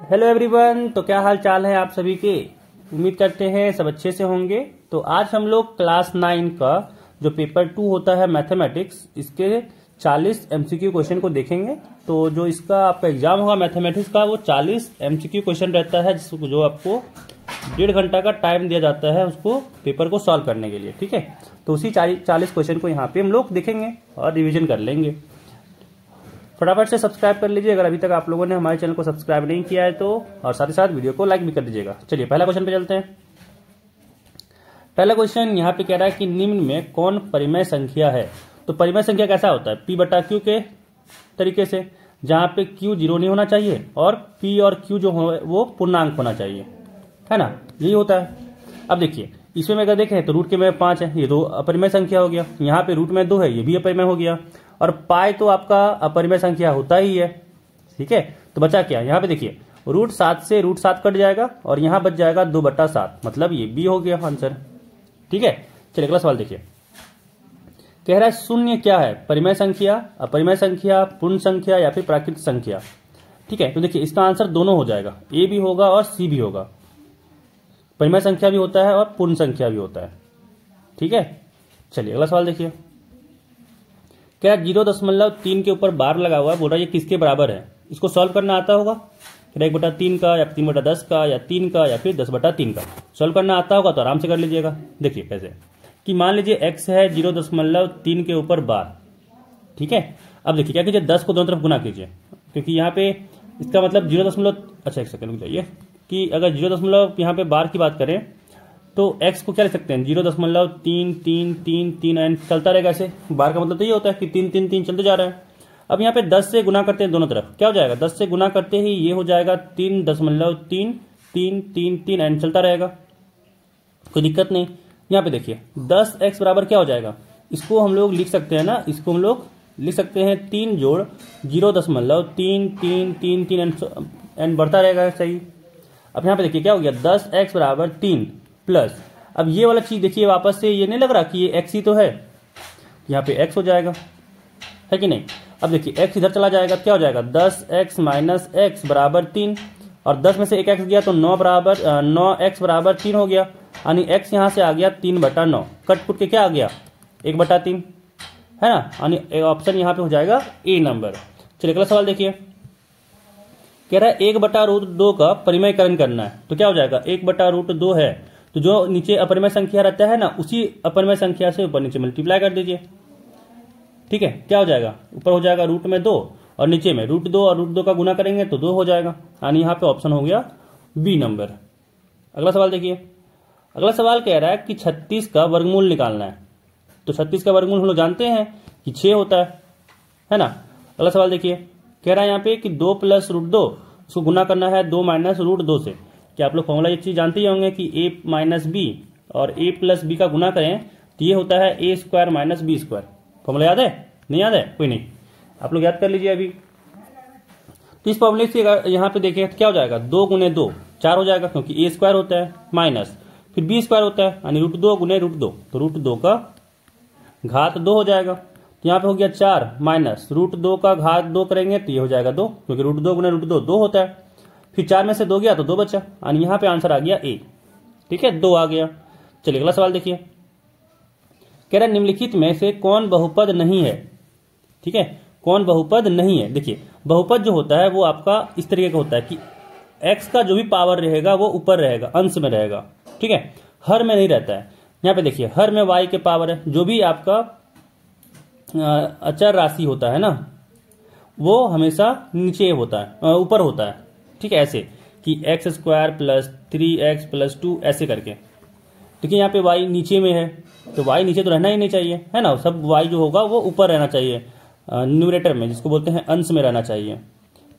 Hello everyone. तो क्या हाल चाल है आप सभी के। उम्मीद करते हैं सब अच्छे से होंगे। तो आज हम लोग क्लास 9 का जो पेपर 2 होता है मैथमेटिक्स, इसके 40 एमसीक्यू क्वेश्चन को देखेंगे। तो जो इसका आपका एग्जाम होगा मैथमेटिक्स का, वो 40 एमसीक्यू क्वेश्चन रहता है, जिसको जो आपको 1.5 घंटा का टाइम दिया जाता है उसको पेपर को सॉल्व करने के लिए। ठीक है, तो उसी 40 क्वेश्चन को यहाँ पे हम लोग देखेंगे और रिविजन कर लेंगे। फटाफट से सब्सक्राइब कर लीजिए अगर अभी तक आप लोगों ने हमारे चैनल को सब्सक्राइब नहीं किया है तो, और साथ ही साथ वीडियो को लाइक भी कर दीजिएगा। चलिए पहला क्वेश्चन पे चलते हैं। पहला क्वेश्चन यहाँ पे कह रहा है कि निम्न में कौन परिमेय संख्या है। तो परिमेय संख्या कैसा होता है, P बटा Q के तरीके से, जहां पे Q 0 नहीं होना चाहिए और P और Q जो हो वो पूर्णांक होना चाहिए, है ना, यही होता है। अब देखिए इसमें अगर देखें तो रूट के में 5 है, ये तो अपरिमेय संख्या हो गया। यहाँ पे रूट में 2 है, ये भी अपरिमेय हो गया। और पाई तो आपका अपरिमेय संख्या होता ही है। ठीक है, तो बचा क्या, यहाँ पे देखिए रूट 7 से रूट 7 कट जाएगा और यहाँ बच जाएगा 2/7, मतलब ये भी हो गया आंसर। ठीक है, चलिए अगला सवाल देखिए। कह रहा है शून्य क्या है, परिमेय संख्या, अपरिमेय संख्या, पूर्ण संख्या या फिर प्राकृतिक संख्या। ठीक है, तो देखिए इसका आंसर दोनों हो जाएगा, ए भी होगा और सी भी होगा। परिमेय संख्या भी होता है और पूर्ण संख्या भी होता है। ठीक है, चलिए अगला सवाल देखिए। क्या 0.3 के ऊपर बार लगा हुआ है, बोल रहा है ये किसके बराबर है। इसको सॉल्व करना आता होगा, 1/3 का या 3/10 का या 3 का या फिर 10/3 का। सॉल्व करना आता होगा तो आराम से कर लीजिएगा। देखिए कैसे कि मान लीजिए x है 0.3 के ऊपर बार। ठीक है, अब देखिए क्या कीजिए, 10 को दोनों तरफ गुना कीजिए, क्योंकि यहाँ पे इसका मतलब 0. अच्छा एक सेकंड रुक जाइए, कि अगर 0. यहाँ पे बार की बात करें तो x को क्या लिख सकते हैं, 0.33333 एंड चलता रहेगा ऐसे। बार का मतलब तो ये होता है कि 3 3 3 चलते जा रहा है। अब यहाँ पे 10 से गुना करते हैं दोनों तरफ, क्या हो जाएगा, 10 से गुना करते ही ये हो जाएगा 3.333 एंड चलता रहेगा, कोई दिक्कत नहीं। यहाँ पे देखिए 10x बराबर क्या हो जाएगा, इसको हम लोग लिख सकते हैं ना, इसको हम लोग लिख सकते हैं 3 जोड़ 0.3333 एंड बढ़ता रहेगा, सही। अब यहाँ पे देखिए क्या हो गया, 10x बराबर 3 प्लस, अब ये वाला चीज देखिए वापस से ये नहीं लग रहा कि ये x ही तो है, यहाँ पे x हो जाएगा, है कि नहीं। अब देखिए x इधर चला जाएगा, क्या हो जाएगा, 10x माइनस x बराबर 3, और 10 में से एक x गया तो 9x बराबर 3 हो गया, यानी x यहाँ से आ गया 3/9, कट कुट के क्या आ गया 1/3, है ना, यानी ऑप्शन यहाँ पे हो जाएगा ए नंबर। चलिए अगला सवाल देखिए। कह रहा है 1/√2 का परिमेयकरण करना है, तो क्या हो जाएगा, 1/√2 है तो जो नीचे अपरिमेय संख्या रहता है ना, उसी अपरिमेय संख्या से ऊपर नीचे मल्टीप्लाई कर दीजिए। ठीक है, क्या हो जाएगा, ऊपर हो जाएगा रूट में 2 और नीचे में √2 और √2 का गुना करेंगे तो 2 हो जाएगा, यानी यहाँ पे ऑप्शन हो गया बी नंबर। अगला सवाल देखिए। अगला सवाल कह रहा है कि 36 का वर्गमूल निकालना है। तो 36 का वर्गमूल हम लोग जानते हैं कि 6 होता है ना। अगला सवाल देखिए, कह रहा है यहाँ पे कि 2 + √2, उसको गुना करना है 2 - √2 से। क्या आप लोग फॉर्मूला ये चीज जानते ही होंगे कि a - b और a + b का गुना करें तो ये होता है a² - b²। फॉर्मूला याद है, नहीं याद है, कोई नहीं, आप लोग याद कर लीजिए अभी। तो इस फॉर्मूले से यहाँ पे देखें क्या हो जाएगा, 2 × 2 4 हो जाएगा, क्योंकि a² होता है माइनस फिर b² होता है, यानी √2 × √2, तो √2 का घात 2 हो जाएगा। तो यहाँ पे हो गया 4 माइनस √2 का घात 2 करेंगे तो ये हो जाएगा 2, क्योंकि √2 × √2 2 होता है। फिर 4 में से 2 गया तो 2 बचा, यानी यहाँ पे आंसर आ गया ए। ठीक है, 2 आ गया। चलिए अगला सवाल देखिए। कह रहा है निम्नलिखित में से कौन बहुपद नहीं है। ठीक है, कौन बहुपद नहीं है। देखिए बहुपद जो होता है वो आपका इस तरीके का होता है कि x का जो भी पावर रहेगा वो ऊपर रहेगा, अंश में रहेगा। ठीक है, हर में नहीं रहता है। यहाँ पे देखिए हर में y के पावर है, जो भी आपका अचर राशि होता है ना, वो हमेशा नीचे होता है, ऊपर होता है। ठीक है, ऐसे कि x² + 3x + 2 ऐसे करके। देखिए यहाँ पे y नीचे में है तो y नीचे तो रहना ही नहीं चाहिए, है ना, सब y जो होगा वो ऊपर रहना चाहिए, न्यूमरेटर में, जिसको बोलते हैं अंश में रहना चाहिए।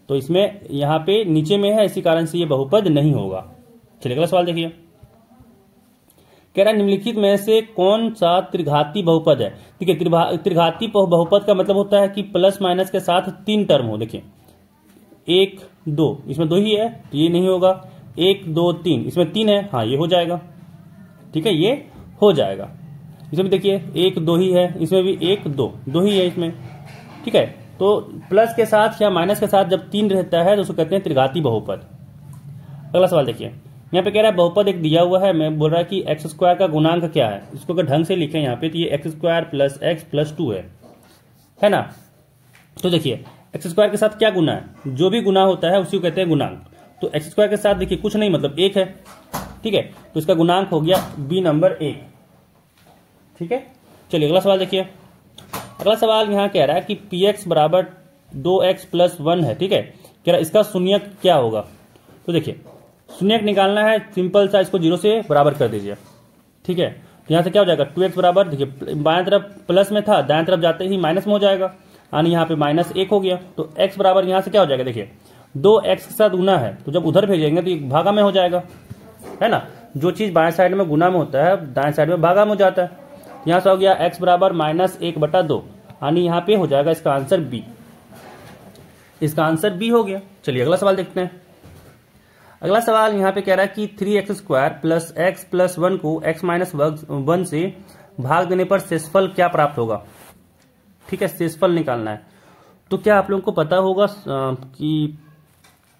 तो इसमें यहाँ पे नीचे में है, इसी कारण से ये बहुपद नहीं होगा। चलिए अगला सवाल देखिए। कह रहा है निम्नलिखित में से कौन सा त्रिघाती बहुपद है। देखिए त्रिघाती बहुपद का मतलब होता है कि प्लस माइनस के साथ 3 टर्म हो। देखिए 1 2, इसमें 2 ही है तो ये नहीं होगा, 1 2 3, इसमें 3 है, हाँ ये हो जाएगा। ठीक है, ये हो जाएगा। इसमें देखिए 1 2 ही है, इसमें भी 1 2 ही है इसमें। ठीक है, तो प्लस के साथ या माइनस के साथ जब 3 रहता है तो उसको कहते हैं त्रिघाती बहुपद। अगला सवाल देखिए, यहाँ पे कह रहा है बहुपद एक दिया हुआ है, मैं बोल रहा है कि एक्स स्क्वायर का गुणांक क्या है। इसको अगर ढंग से लिखें यहाँ पे तो ये x square plus x plus 2 है ना। तो देखिए एक्स स्क्वायर के साथ क्या गुना है, जो भी गुना होता है उसी को कहते हैं गुणांक। तो एक्स स्क्वायर के साथ देखिए कुछ नहीं मतलब 1 है, ठीक है, तो इसका गुणांक हो गया बी नंबर 1, ठीक है। चलिए अगला सवाल देखिए, अगला सवाल यहाँ कह रहा है कि पी एक्स बराबर 2x प्लस 1 है, ठीक है। कह रहा है इसका शून्यक क्या होगा। तो देखिए शून्यक निकालना है, सिंपल सा इसको 0 से बराबर कर दीजिए, ठीक है। तो यहाँ से क्या हो जाएगा 2x बराबर, देखिए बाएं तरफ प्लस में था, दाएं तरफ जाते ही माइनस में हो जाएगा, यानी यहाँ पे -1 हो गया। तो x बराबर यहाँ से क्या हो जाएगा, देखिए 2x के साथ गुना है तो जब उधर भेजेंगे तो ये भागा में हो जाएगा, है ना। जो चीज बाएं साइड में गुना में होता है दाएं साइड में भागा में हो जाता है। यहाँ से हो गया x बराबर -1/2, यानी यहाँ पे हो जाएगा इसका आंसर बी। इसका आंसर बी हो गया। चलिए अगला सवाल देखते हैं। अगला सवाल यहाँ पे कह रहा है कि 3x square plus x plus 1 को x माइनस 1 से भाग देने पर शेषफल क्या प्राप्त होगा, ठीक है। शेषफल निकालना है। तो क्या आप लोगों को पता होगा कि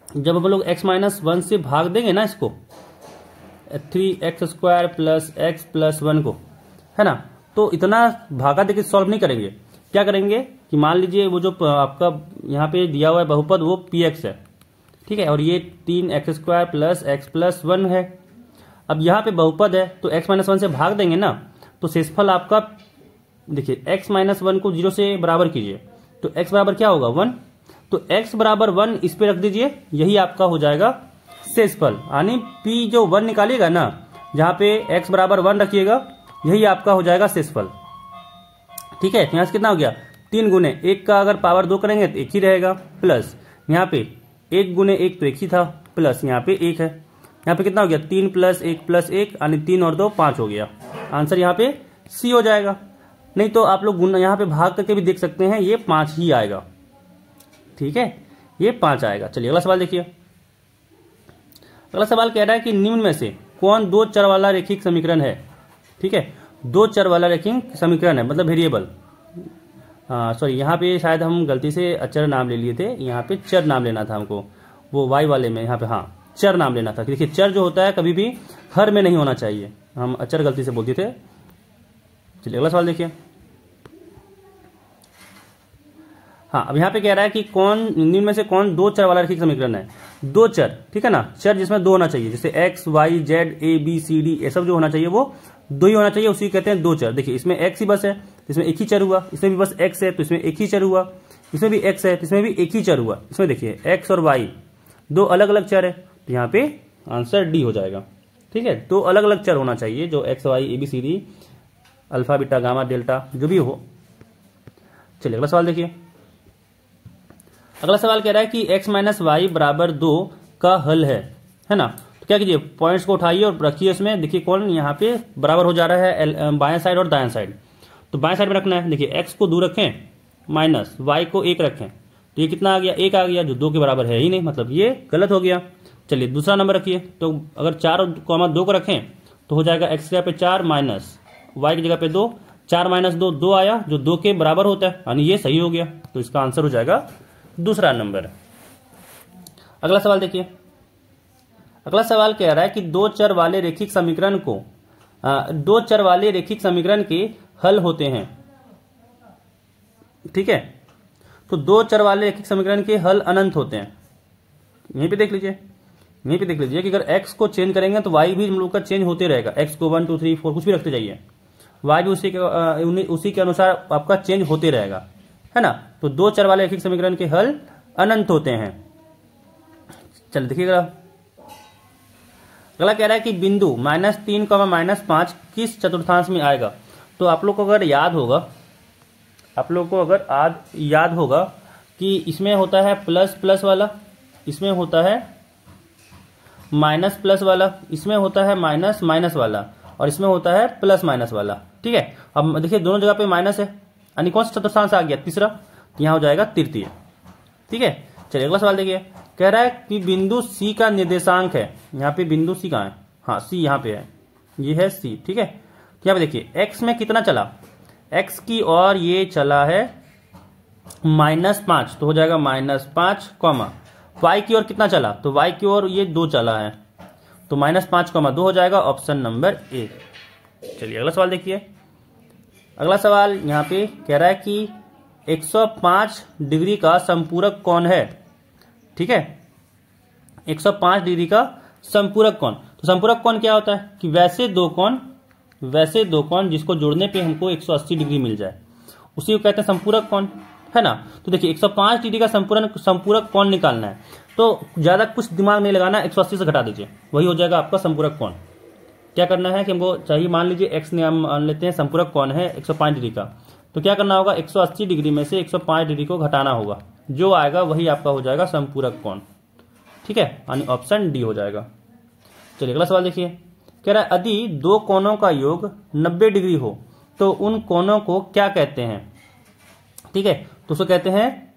जब हम लोग x माइनस 1 से भाग देंगे ना इसको 3x square plus x plus 1 को, है ना, तो इतना भागा देके सॉल्व नहीं करेंगे। क्या करेंगे कि मान लीजिए वो जो आपका यहाँ पे दिया हुआ है बहुपद वो px है, ठीक है, और ये 3x square plus x plus 1 है। अब यहाँ पे बहुपद है तो x माइनस 1 से भाग देंगे ना तो शेषफल आपका, देखिए x माइनस 1 को 0 से बराबर कीजिए तो x बराबर क्या होगा 1, तो x बराबर 1 इस पे रख दीजिए, यही आपका हो जाएगा शेषफल। यानी p जो 1 निकालिएगा ना, जहाँ पे x बराबर 1 रखिएगा, यही आपका हो जाएगा शेषफल, ठीक है। यहाँ से कितना हो गया 3 गुने 1 का अगर पावर 2 करेंगे तो 1 ही रहेगा, प्लस यहाँ पे 1 गुने 1 तो 1 ही था, प्लस यहाँ पे 1 है, यहाँ पे कितना हो गया 3 प्लस 1 यानी 3 और 2 5 हो गया। आंसर यहाँ पे सी हो जाएगा। नहीं तो आप लोग गुना यहाँ पे भाग करके भी देख सकते हैं, ये 5 ही आएगा, ठीक है, ये 5 आएगा। चलिए अगला सवाल देखिए। अगला सवाल कह रहा है कि निम्न में से कौन 2 चर वाला रैखिक समीकरण है, ठीक है। 2 चर वाला रैखिक समीकरण है मतलब वेरिएबल, सॉरी यहाँ पे शायद हम गलती से अचर नाम ले लिए थे, यहाँ पे चर नाम लेना था हमको, वो y वाले में यहाँ पे हाँ चर नाम लेना था। देखिए चर जो होता है कभी भी हर में नहीं होना चाहिए, हम अचर गलती से बोल दिए थे। चलिए अगला सवाल देखिए। हाँ, अब यहाँ पे कह रहा है कि कौन निम्न में से कौन 2 चर वाला रैखिक समीकरण है। 2 चर, ठीक है ना, चर जिसमें 2 होना चाहिए, जैसे x y z a b c d ये सब जो होना चाहिए वो 2 ही होना चाहिए, उसी कहते हैं 2 चर। देखिए इसमें x ही बस है तो इसमें एक ही चर हुआ, इसमें भी बस x है तो इसमें एक ही चर हुआ, इसमें भी x है तो इसमें भी एक ही चर हुआ। इसमें देखिए x और y 2 अलग अलग चर है, तो यहाँ पे आंसर डी हो जाएगा, ठीक है। 2 अलग अलग चर होना चाहिए जो x y a b c d alpha beta gamma delta जो भी हो। चलिए अगला सवाल देखिए। अगला सवाल कह रहा है कि x माइनस वाई बराबर 2 का हल है ना। तो क्या कीजिए पॉइंट्स को उठाइए और रखिए उसमें, देखिए कौन यहाँ पे बराबर हो जा रहा है बाएं साइड और दाएं साइड। तो बाएं साइड में रखना है, देखिए x को 2 रखें माइनस y को 1 रखें, तो ये कितना आ गया 1 आ गया, जो 2 के बराबर है ही नहीं, मतलब ये गलत हो गया। चलिए दूसरा नंबर रखिए, तो अगर 4,2 को रखें तो हो जाएगा x की जगह पे 4 माइनस y की जगह पे 2, 4 माइनस 2 2 आया जो 2 के बराबर होता है, यानी ये सही हो गया। तो इसका आंसर हो जाएगा दूसरा नंबर। अगला सवाल देखिए। अगला सवाल कह रहा है कि 2 चर वाले रैखिक समीकरण को 2 चर वाले रैखिक समीकरण के हल होते हैं, ठीक है। तो 2 चर वाले रैखिक समीकरण के हल अनंत होते हैं। यहीं पे देख लीजिए, यहीं पे देख लीजिए कि अगर x को चेंज करेंगे तो y भी हम लोग का चेंज होते रहेगा। x को 1 2 3 4 कुछ भी रखते जाइए, y भी उसी के अनुसार आपका चेंज होते रहेगा, है ना। तो 2 चर वाले रैखिक समीकरण के हल अनंत होते हैं। चल देखिएगा। अगला कह रहा है कि बिंदु -3, -5 किस चतुर्थांश में आएगा। तो आप लोग को अगर याद होगा कि इसमें होता है प्लस प्लस वाला, इसमें होता है माइनस प्लस वाला, इसमें होता है माइनस माइनस वाला, और इसमें होता है प्लस माइनस वाला, ठीक है। अब देखिए दोनों जगह पे माइनस है, यानी कौन सा चतुर्थांश आ गया तीसरा, यहाँ हो जाएगा तृतीय, ठीक है। चलिए अगला सवाल देखिए। कह रहा है कि बिंदु C का निर्देशांक है, यहाँ पे बिंदु C कहाँ है, हाँ C यहाँ पे है, ये है C, ठीक है। यहाँ पे देखिए x में कितना चला, x की ओर ये चला है -5, तो हो जाएगा -5, y की ओर कितना चला, तो y की ओर ये 2 चला है, तो -5,2 हो जाएगा ऑप्शन नंबर ए। चलिए अगला सवाल देखिए। अगला सवाल यहाँ पे कह रहा है कि 105 डिग्री का संपूरक कौन है। ठीक है, 105 डिग्री का संपूरक कोण। तो संपूरक कोण क्या होता है कि वैसे दो कोण जिसको जोड़ने पे हमको 180 डिग्री मिल जाए, उसी को कहते हैं संपूरक कोण, है ना। तो देखिए 105 डिग्री का संपूरक कोण निकालना है, तो ज्यादा कुछ दिमाग नहीं लगाना, 180 से घटा दीजिए, वही हो जाएगा आपका संपूरक कोण। क्या करना है कि हमको चाहिए, मान लीजिए एक्स ने हम मान लेते हैं संपूरक कोण है 105 डिग्री का, तो क्या करना होगा 180 डिग्री में से 105 डिग्री को घटाना होगा, जो आएगा वही आपका हो जाएगा संपूरक कोण। ठीक है, यानी ऑप्शन डी हो जाएगा। चलिए अगला सवाल देखिए। कह रहा है यदि दो कोणों का योग 90 डिग्री हो तो उन कोणों को क्या कहते हैं। ठीक है, तो उसको कहते हैं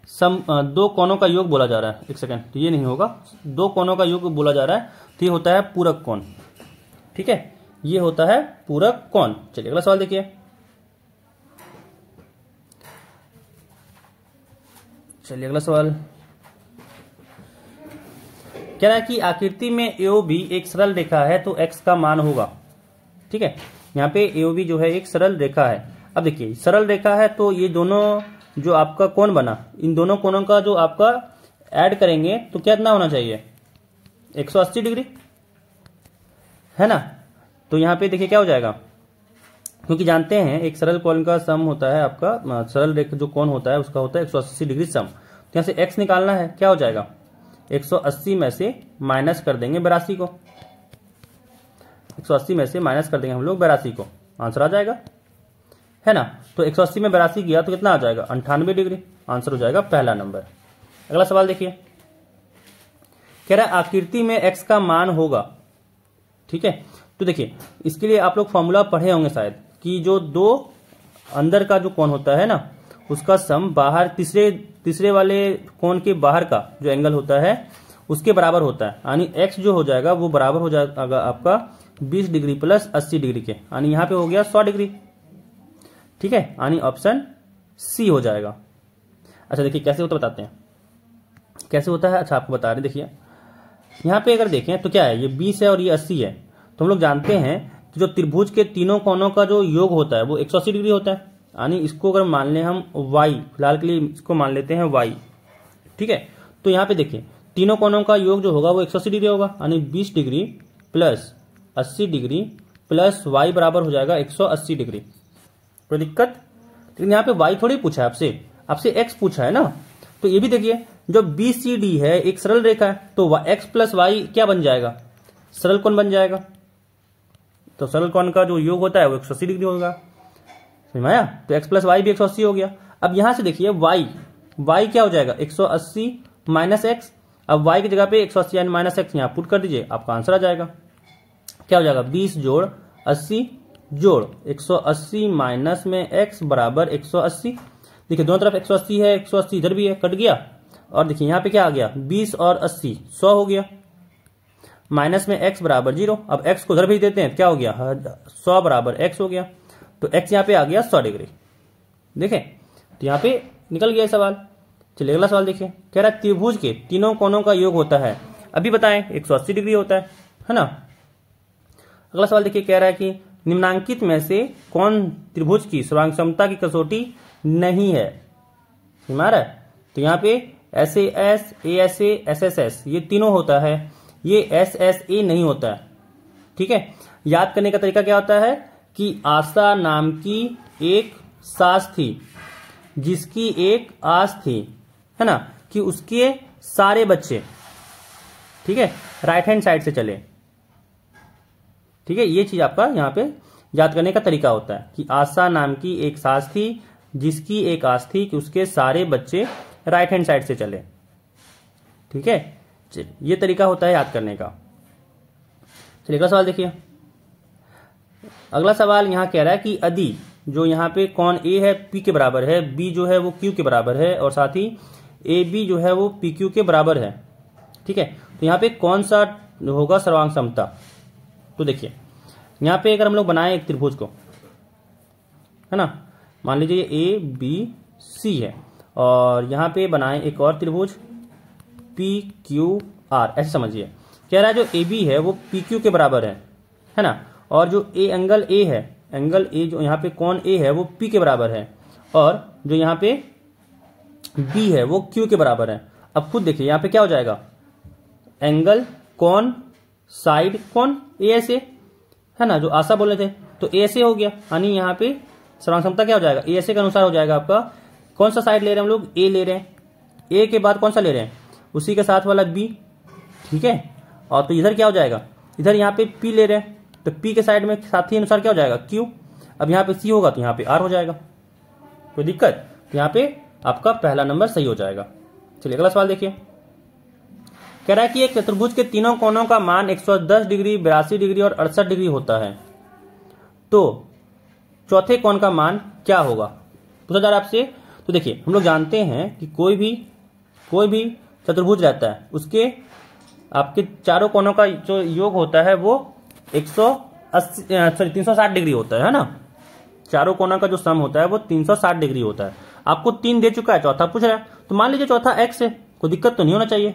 दो कोणों का योग बोला जा रहा है। एक सेकंड, तो ये नहीं होगा, दो कोणों का योग बोला जा रहा है, तो ये होता है पूरक कोण। ठीक है, ये होता है पूरक कोण। चलिए अगला सवाल देखिए। चलिए अगला सवाल कह रहा है कि आकृति में AOB एक सरल रेखा है तो x का मान होगा। ठीक है, यहाँ पे AOB जो है एक सरल रेखा है। अब देखिए सरल रेखा है तो ये दोनों जो आपका कोण बना, इन दोनों कोणों का जो आपका ऐड करेंगे तो कितना होना चाहिए 180 डिग्री, है ना। तो यहाँ पे देखिए क्या हो जाएगा, क्योंकि जानते हैं एक सरल कोण का सम होता है आपका, सरल रेखा जो कोण होता है उसका होता है 180 डिग्री सम। तो यहाँ से x निकालना है, क्या हो जाएगा 180 में से माइनस कर देंगे 82 को, 180 में से माइनस कर देंगे हम लोग 82 को, आंसर आ जाएगा, है ना। तो 180 में 82 किया तो कितना आ जाएगा 98 डिग्री, आंसर हो जाएगा पहला नंबर। अगला सवाल देखिए। कह रहा है आकृति में x का मान होगा। ठीक है, तो देखिए इसके लिए आप लोग फॉर्मूला पढ़े होंगे शायद, कि जो दो अंदर का जो कोण होता है ना उसका सम बाहर तीसरे वाले कोण के बाहर का जो एंगल होता है उसके बराबर होता है, यानी x जो हो जाएगा वो बराबर हो जाएगा आपका 20 डिग्री प्लस 80 डिग्री के, यानी यहाँ पे हो गया 100 डिग्री। ठीक है, यानी ऑप्शन सी हो जाएगा। अच्छा देखिए कैसे होता बताते हैं, कैसे होता है। अच्छा आपको बता रहे, देखिए यहाँ पे अगर देखें तो क्या है, ये 20 है और ये 80 है। तो हम लोग जानते हैं कि जो त्रिभुज के तीनों कोणों का जो योग होता है वो 180 डिग्री होता है, यानी इसको अगर मान लें हम y, फिलहाल के लिए इसको मान लेते हैं y। ठीक है, तो यहाँ पे देखिए तीनों कोणों का योग जो होगा वो 180 डिग्री होगा, यानी 20 degree plus 80 degree plus y बराबर हो जाएगा 180 डिग्री। कोई दिक्कत? लेकिन यहाँ पे y थोड़ी पूछा है आपसे x पूछा है ना। तो ये भी देखिए जो BCD है एक सरल रेखा है, तो x प्लस y क्या बन जाएगा, सरल कोण बन जाएगा। तो सरल कोण का जो योग होता है वो 180 डिग्री होगा, समझ में आया। तो x प्लस वाई भी 180 हो गया। अब यहां से देखिए y क्या हो जाएगा 180 माइनस एक्स। अब y की जगह पे 180 यानी माइनस एक्स यहाँ पुट कर दीजिए, आपका आंसर आ जाएगा। क्या हो जाएगा 20 जोड़ 80 जोड़ 180 माइनस में x बराबर 180। देखिए दोनों तरफ 180 है, 180 इधर भी है, कट गया। और देखिए यहाँ पे क्या आ गया 20 और 80 100 हो गया, माइनस में x बराबर 0। अब x को उधर भेज देते हैं, क्या हो गया 100 बराबर x हो गया। तो x यहाँ पे आ गया 100 डिग्री। देखें तो यहाँ पे निकल गया सवाल। चलिए अगला सवाल देखिए। कह रहा है त्रिभुज के तीनों कोणों का योग होता है, अभी बताएं 180 डिग्री होता है ना। अगला सवाल देखिए, कह रहा है कि निम्नांकित में से कौन त्रिभुज की सर्वांग की कसौटी नहीं है। समझ आ रहा है? तो यहाँ पे SAS, ASA, SSS ये तीनों होता है, ये SSA नहीं होता है। ठीक है, याद करने का तरीका क्या होता है कि आशा नाम की एक सास थी जिसकी एक आस थी, है ना, कि उसके सारे बच्चे, ठीक है, राइट हैंड साइड से चले। ठीक है, ये चीज आपका यहाँ पे याद करने का तरीका होता है कि आशा नाम की एक सास थी जिसकी एक आस थी कि उसके सारे बच्चे राइट हैंड साइड से चले। ठीक है, ये तरीका होता है याद करने का। चलिए अगला सवाल देखिए। अगला सवाल यहाँ कह रहा है कि यदि जो यहाँ पे कौन A है P के बराबर है, B जो है वो Q के बराबर है और साथ ही AB जो है वो PQ के बराबर है। ठीक है, तो यहाँ पे कौन सा होगा सर्वांग समता। तो देखिए यहाँ पे अगर हम लोग बनाए एक त्रिभुज को, है ना, मान लीजिए ABC है और यहाँ पे बनाए एक और त्रिभुज PQR, ऐसे समझिए। कह रहा है जो ए बी है वो पी क्यू के बराबर है ना, और जो एंगल ए है, एंगल ए जो यहाँ पे कौन ए है वो पी के बराबर है, और जो यहाँ पे बी है वो क्यू के बराबर है। अब खुद देखिए यहाँ पे क्या हो जाएगा, एंगल कौन साइड कौन ए से, है ना, जो आशा बोले थे, तो ए से हो गया, यानी यहाँ पे समान समता क्या हो जाएगा, ए से के अनुसार हो जाएगा आपका। कौन सा साइड ले रहे हैं हम लोग, ए ले रहे हैं, ए के बाद कौन सा ले रहे हैं, उसी के साथ वाला बी, ठीक है। और तो इधर क्या हो जाएगा, इधर यहाँ पे पी ले रहे हैं, तो पी के साइड में साथी अनुसार क्या हो जाएगा, क्यू। अब यहाँ पे सी होगा तो यहाँ पे आर हो जाएगा, कोई दिक्कत, तो यहाँ पे आपका पहला नंबर सही हो जाएगा। चलिए अगला सवाल देखिए, कह रहा है कि एक चतुर्भुज के तीनों कोणों का मान 110 डिग्री, 82 डिग्री और 68 डिग्री होता है, तो चौथे कोण का मान क्या होगा, पूछा जा रहा है आपसे। तो देखिए हम लोग जानते हैं कि कोई भी चतुर्भुज रहता है, उसके आपके चारों कोणों का जो योग होता है वो 360 डिग्री होता है ना। चारों कोणों का जो सम होता है वो 360 डिग्री होता है। आपको 3 दे चुका है, चौथा पूछ रहा है, तो मान लीजिए चौथा एक्स है, कोई दिक्कत तो नहीं होना चाहिए,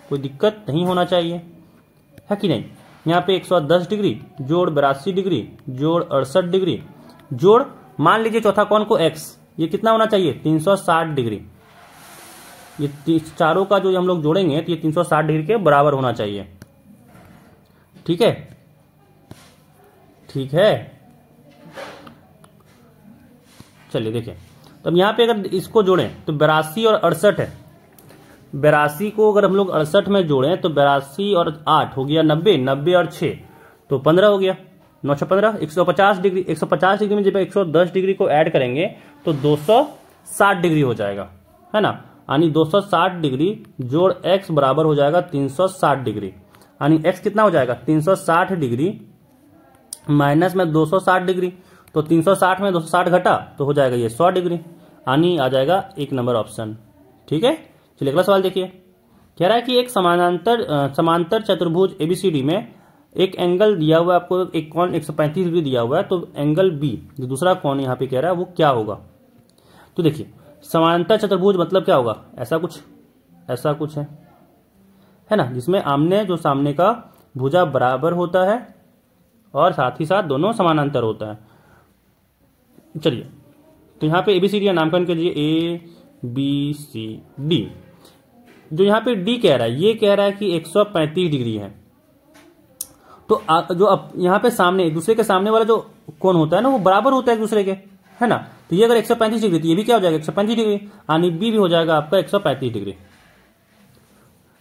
कोई दिक्कत नहीं होना चाहिए, है कि नहीं। यहाँ पे 110 डिग्री जोड़ 82 डिग्री जोड़ 68 डिग्री जोड़ मान लीजिए चौथा कोण को एक्स, ये कितना होना चाहिए, 360 डिग्री। ये चारों का जो हम लोग जोड़ेंगे तो ये 360 डिग्री के बराबर होना चाहिए, ठीक है, ठीक है। चलिए देखिए, तो अब यहाँ पे अगर इसको जोड़ें तो 82 और 68 है, 82 को अगर हम लोग 68 में जोड़ें तो 82 और 8 हो गया 90, 90 और 6 तो 15 हो गया, 9 6 15, 150 डिग्री। 150 डिग्री में जब 110 डिग्री को ऐड करेंगे तो 260 डिग्री हो जाएगा, है ना, यानी 260 डिग्री जोड़ x बराबर हो जाएगा 360 डिग्री, यानी x कितना हो जाएगा, 360 डिग्री माइनस में 260 डिग्री, तो 360 में 260 घटा तो हो जाएगा ये 100 डिग्री, यानी आ जाएगा 1 नंबर ऑप्शन, ठीक है। चलिए अगला सवाल देखिए, कह रहा है कि एक समांतर चतुर्भुज एबीसीडी में एक एंगल दिया हुआ है आपको, एक कोण 135 डिग्री दिया हुआ है, तो एंगल बी जो दूसरा कोण यहाँ पे कह रहा है वो क्या होगा। तो देखिए समांतर चतुर्भुज मतलब क्या होगा, ऐसा कुछ है ना, जिसमें आमने जो सामने का भुजा बराबर होता है और साथ ही साथ दोनों समानांतर होता है। चलिए तो यहाँ पे एबीसीडी का नामकरण कीजिए, ए बी सी डी। जो यहाँ पे डी कह रहा है ये कह रहा है कि 135 डिग्री है, तो जो अब यहाँ पे सामने एक दूसरे के सामने वाला जो कोण होता है ना वो बराबर होता है एक दूसरे के, है ना। तो ये अगर 135 डिग्री तो ये भी क्या हो जाएगा 135 डिग्री, यानी बी भी हो जाएगा आपका 135 डिग्री,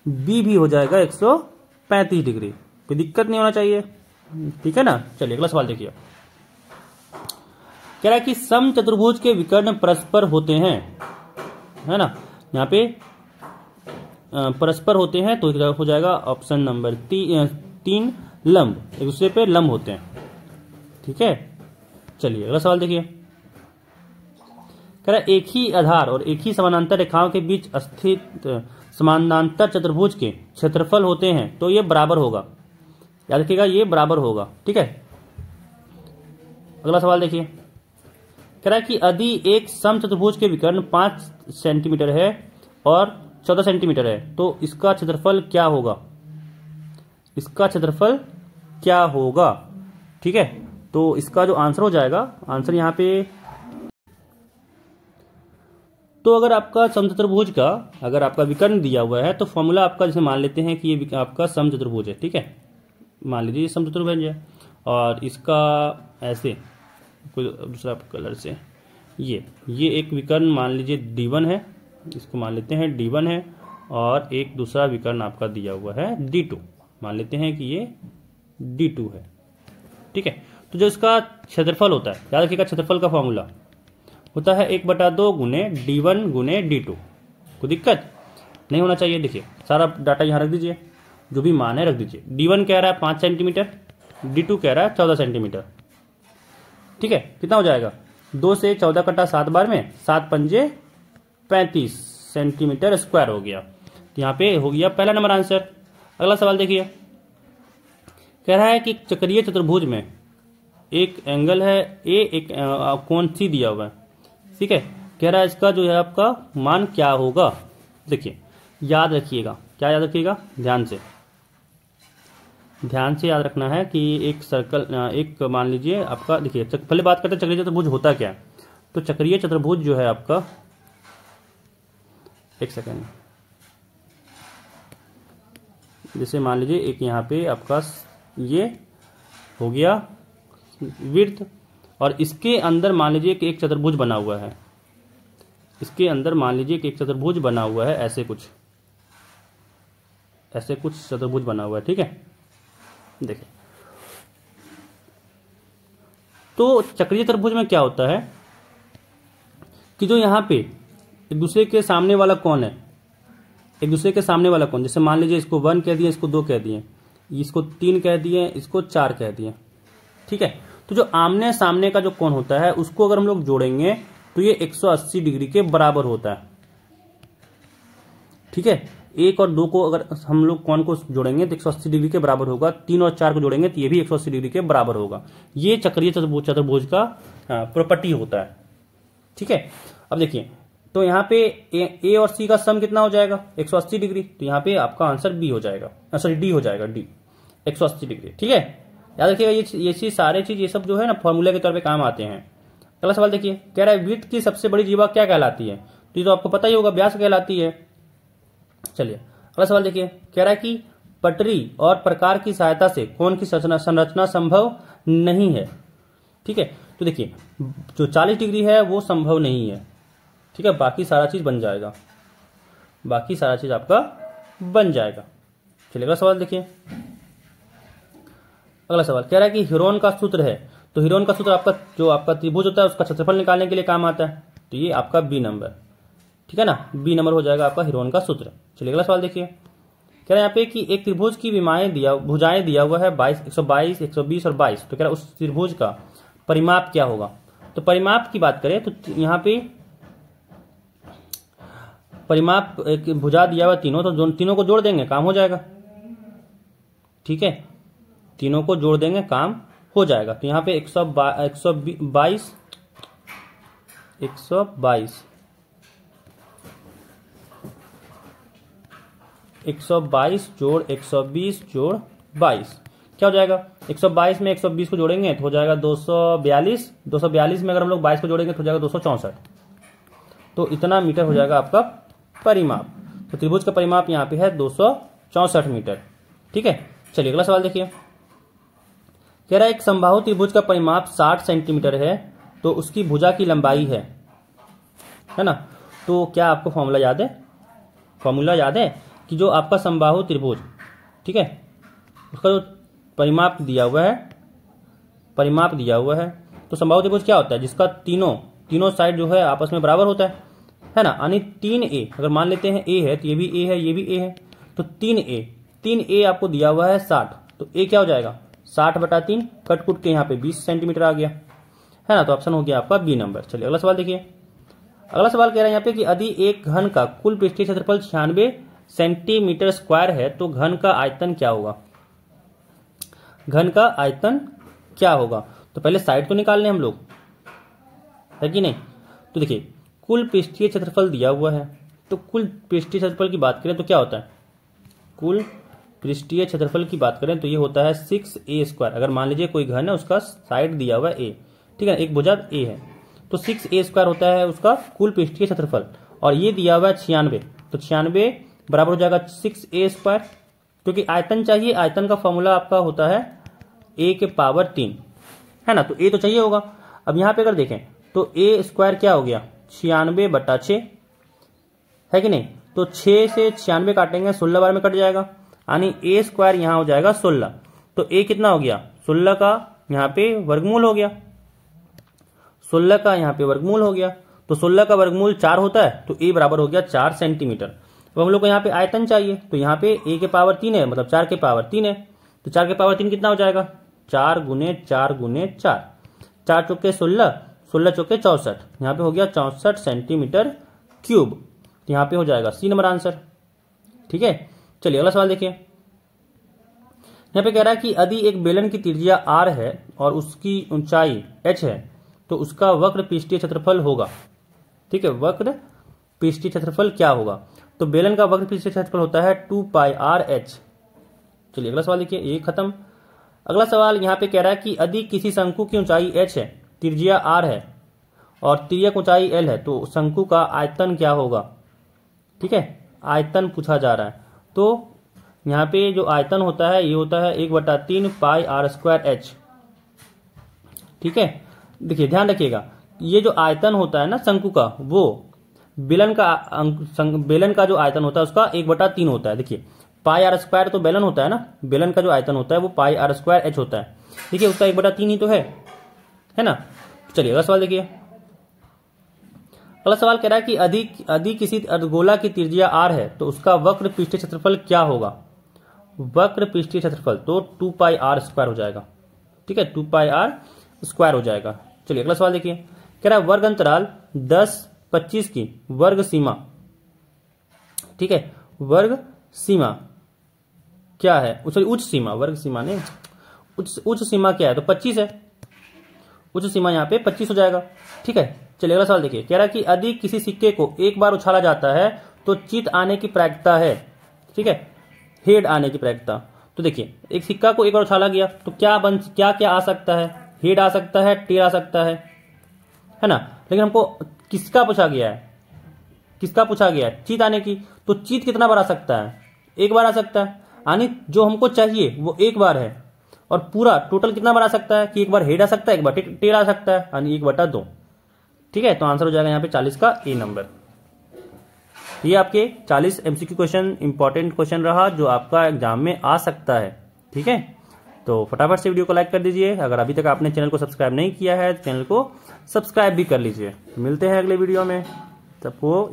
बी भी हो जाएगा 135 डिग्री, कोई दिक्कत नहीं होना चाहिए, ठीक है ना। चलिए अगला सवाल देखिए, कह रहा है कि सम चतुर्भुज के विकर्ण परस्पर होते हैं, है ना, यहाँ पे परस्पर होते हैं, तो हो जाएगा ऑप्शन नंबर 3 लंब, एक दूसरे पे लंब होते हैं, ठीक है। चलिए अगला सवाल देखिए, कह रहा है एक ही आधार और एक ही समानांतर रेखाओं के बीच स्थित समानांतर चतुर्भुज के क्षेत्रफल होते हैं तो ये बराबर होगा, याद रखिएगा ये बराबर होगा, ठीक है। अगला सवाल देखिए, कह रहा है कि यदि एक सम चतुर्भुज के विकर्ण 5 सेंटीमीटर है और 14 सेंटीमीटर है तो इसका क्षेत्रफल क्या होगा, इसका क्षेत्रफल क्या होगा, ठीक है। तो इसका जो आंसर हो जाएगा, आंसर यहाँ पे, तो अगर आपका समचतुर्भुज का अगर आपका विकर्ण दिया हुआ है तो फॉर्मूला आपका जैसे मान लेते हैं कि ये आपका समचतुर्भुज है, ठीक है, मान लीजिए समचतुर्भुज है और इसका ऐसे कोई दूसरा कलर से ये एक विकर्ण मान लीजिए D1 है, इसको मान लेते हैं D1 है, और एक दूसरा विकर्ण आपका दिया हुआ है D2, मान लेते हैं कि ये D2 है, ठीक है। तो जो इसका क्षेत्रफल होता है, याद रखिएगा क्षेत्रफल का फॉर्मूला होता है 1/2 गुने D1 गुने D2, कोई दिक्कत नहीं होना चाहिए। देखिए सारा डाटा यहाँ रख दीजिए, जो भी मान है रख दीजिए। D1 कह रहा है 5 सेंटीमीटर, D2 कह रहा है 14 सेंटीमीटर, ठीक है। कितना हो जाएगा, 2 से 14 कटा 7 बार में 7 पंजे 35 सेंटीमीटर स्क्वायर हो गया, तो यहाँ पे हो गया पहला नंबर आंसर। अगला सवाल देखिए, कह रहा है कि चक्रीय चतुर्भुज में एक एंगल है ए, एक कोण सी दिया हुआ है, ठीक है। कह रहा है इसका जो है आपका मान क्या होगा। देखिए याद रखिएगा, क्या याद रखिएगा, ध्यान से, ध्यान से याद रखना है कि एक सर्कल, एक मान लीजिए आपका, देखिए पहले बात करते हैं चक्रीय चतुर्भुज होता क्या है। तो चक्रीय चतुर्भुज जो है आपका, एक सेकेंड, जैसे मान लीजिए एक यहाँ पे आपका ये हो गया विड्थ, और इसके अंदर मान लीजिए कि एक चतुर्भुज बना हुआ है, इसके अंदर मान लीजिए कि एक चतुर्भुज बना हुआ है, ऐसे कुछ चतुर्भुज बना हुआ है, ठीक है। देखिए तो चक्रीय चतुर्भुज में क्या होता है कि जो यहाँ पे एक दूसरे के सामने वाला कौन है, एक दूसरे के सामने वाला कौन, जैसे मान लीजिए इसको 1 कह दिए, इसको 2 कह दिए, इसको 3 कह दिए, इसको 4 कह दिए, ठीक है। तो जो आमने सामने का जो कोण होता है उसको अगर हम लोग जोड़ेंगे तो ये 180 डिग्री के बराबर होता है, ठीक है। 1 और 2 को अगर हम लोग कोण को जोड़ेंगे तो 180 डिग्री के बराबर होगा, 3 और 4 को जोड़ेंगे तो ये भी 180 डिग्री के बराबर होगा। ये चक्रीय चतुर्भुज का प्रॉपर्टी होता है, ठीक है। अब देखिए तो यहाँ पे ए और सी का सम कितना हो जाएगा, 180 डिग्री, तो यहाँ पे आपका आंसर बी हो जाएगा, सॉरी डी हो जाएगा, डी 180 डिग्री, ठीक है। याद रखिएगा ये चीज, सारे चीज ये सब जो है ना फॉर्मूला के तौर पे काम आते हैं। अगला सवाल देखिए, कह रहा है वृत्त की सबसे बड़ी जीवा क्या कहलाती है, तो ये तो आपको पता ही होगा, व्यास कहलाती है। चलिए अगला सवाल देखिए, कह रहा है कि पटरी और प्रकार की सहायता से कोण की संरचना संभव नहीं है, ठीक है। तो देखिए जो 40 डिग्री है वो संभव नहीं है, ठीक है, बाकी सारा चीज बन जाएगा, बाकी सारा चीज आपका बन जाएगा। चलिए अगला सवाल देखिए, अगला सवाल कह रहा है कि हीरोन का सूत्र है, तो हीरोन का सूत्र आपका जो आपका त्रिभुज होता है उसका क्षेत्रफल निकालने के लिए काम आता है, तो ये आपका बी नंबर, ठीक है ना, बी नंबर हो जाएगा आपका हीरोन का सूत्र। चलिए अगला सवाल देखिए, कह रहा है यहाँ पे कि एक त्रिभुज की भुजाएं दिया हुआ है 122, 120 और 22, तो कह रहा है उस त्रिभुज का परिमाप क्या होगा। तो परिमाप की बात करें तो यहाँ पे परिमाप, एक भुजा दिया हुआ तीनों, तो तीनों को जोड़ देंगे काम हो जाएगा, ठीक है, तीनों को जोड़ देंगे काम हो जाएगा। तो यहाँ पे 122 जोड़ 120 जोड़ 22 क्या हो जाएगा, 122 में 120 को जोड़ेंगे तो हो जाएगा 242, 242 में अगर हम लोग 22 को जोड़ेंगे तो हो जाएगा 264, तो इतना मीटर हो जाएगा आपका परिमाप। तो त्रिभुज का परिमाप यहाँ पे है 264 मीटर, ठीक है। चलिए अगला सवाल देखिए, कह रहा है एक समबाहु त्रिभुज का परिमाप 60 सेंटीमीटर है, तो उसकी भुजा की लंबाई है ना। तो क्या आपको फॉर्मूला याद है, फॉर्मूला याद है कि जो आपका समबाहु त्रिभुज, ठीक है, उसका जो परिमाप दिया हुआ है, परिमाप दिया हुआ है, तो समबाहु त्रिभुज क्या होता है, जिसका तीनों साइड जो है आपस में बराबर होता है ना। यानी 3a, अगर मान लेते हैं a है तो ये भी a है, ये भी a है, तो 3a आपको दिया हुआ है 60, तो a क्या हो जाएगा 60/3, कट के यहाँ पे 20 सेंटीमीटर आ गया, है ना। तो ऑप्शन हो गया आपका बी नंबर। चलिए अगला सवाल देखिए, अगला सवाल कह रहा है यहाँ पे कि यदि एक घन का कुल पृष्ठीय क्षेत्रफल 96 सेंटीमीटर स्क्वायर है तो घन का आयतन क्या होगा, घन का आयतन क्या होगा। तो पहले साइड तो निकाल लें हम लोग, है कि नहीं। तो देखिए कुल पृष्ठीय क्षेत्रफल दिया हुआ है, तो कुल पृष्ठीय क्षेत्रफल की बात करें तो क्या होता है, कुल पृष्ठीय क्षेत्रफल की बात करें तो ये होता है 6a²। अगर मान लीजिए कोई घन है उसका साइड दिया हुआ है a, ठीक है, एक भुजा a है, तो 6a² होता है उसका कुल पृष्ठीय क्षेत्रफल, और ये दिया हुआ है 96, तो 96 बराबर हो जाएगा 6a², क्योंकि आयतन चाहिए, आयतन का फॉर्मूला आपका होता है a⁻3, है ना, तो a तो चाहिए होगा। अब यहाँ पे अगर देखें तो a² क्या हो गया 96/6, है कि नहीं। तो 6 से 96 काटेंगे 16 बार में कट जाएगा, यानी a² यहाँ हो जाएगा 16, तो a कितना हो गया 16 का यहाँ पे वर्गमूल हो गया, 16 का यहाँ पे वर्गमूल हो गया, तो 16 का वर्गमूल 4 होता है, तो a बराबर हो गया 4 सेंटीमीटर। अब हम लोग को यहाँ पे आयतन चाहिए, तो यहाँ पे a⁻3 है, मतलब 4⁻3 है, तो 4⁻3 कितना हो जाएगा 4 × 4 × 4, 4 चौके 16, 16 चौके 64, यहाँ पे हो गया 64 सेंटीमीटर क्यूब, तो यहाँ पे हो जाएगा सी नंबर आंसर, ठीक है। चलिए अगला सवाल देखिए, यहाँ पे कह रहा है कि यदि एक बेलन की त्रिज्या r है और उसकी ऊंचाई h है तो उसका वक्र पृष्ठीय क्षेत्रफल होगा, ठीक है, वक्र पृष्ठीय क्षेत्रफल क्या होगा। तो बेलन का वक्र पृष्ठीय क्षेत्रफल होता है 2πr h, चलिए अगला सवाल देखिए, ये खत्म। अगला सवाल यहाँ पे कह रहा है कि यदि किसी शंकु की ऊंचाई h है, त्रिज्या r है और तिर्यक ऊंचाई l है, तो शंकु का आयतन क्या होगा। ठीक है, आयतन पूछा जा रहा है। तो यहाँ पे जो आयतन होता है ये होता है 1/3 पाई r स्क्वायर h। ठीक है, देखिए ध्यान रखिएगा, ये जो आयतन होता है ना शंकु का, वो बेलन का जो आयतन होता है उसका 1/3 होता है। देखिए पाई r स्क्वायर तो बेलन होता है ना, बेलन का जो आयतन होता है वो पाई r स्क्वायर h होता है। देखिए उसका 1/3 ही तो है ना। चलिए अगला सवाल देखिए। अगला सवाल कह रहा है कि यदि किसी अर्धगोला की त्रिज्या r है तो उसका वक्र पृष्ठीय क्षेत्रफल क्या होगा। वक्र पृष्ठीय क्षेत्रफल तो 2 पाई r स्क्वायर हो जाएगा। ठीक है, 2 पाई r स्क्वायर हो जाएगा। चलिए अगला सवाल देखिए, कह रहा है वर्ग अंतराल 10-25 की वर्ग सीमा। ठीक है, वर्ग सीमा क्या है, उच्च सीमा, वर्ग सीमा नहीं, उच्च सीमा क्या है, तो 25 है। उच्च सीमा यहाँ पे 25 हो जाएगा। ठीक है, चलिए अगला सवाल देखिए, कह रहा है कि यदि किसी सिक्के को एक बार उछाला जाता है तो चित आने की प्रायिकता है। ठीक है, हेड आने की प्रायिकता। तो देखिए एक सिक्का को एक बार उछाला गया तो क्या आ सकता है, हेड आ सकता है, टेल आ सकता है ना। लेकिन हमको किसका पूछा गया है, चित आने की। तो चित कितना बार आ सकता है, एक बार आ सकता है, यानी जो हमको चाहिए वो एक बार है। और पूरा टोटल कितना बार आ सकता है कि एक बार हेड आ सकता है, एक बार टेल आ सकता है, यानी 1/2। ठीक है, तो आंसर हो जाएगा यहाँ पे 40 का ए नंबर। ये आपके 40 MCQ क्वेश्चन, इंपॉर्टेंट क्वेश्चन रहा जो आपका एग्जाम में आ सकता है। ठीक है, तो फटाफट से वीडियो को लाइक कर दीजिए। अगर अभी तक आपने चैनल को सब्सक्राइब नहीं किया है तो चैनल को सब्सक्राइब भी कर लीजिए। मिलते हैं अगले वीडियो में, सबको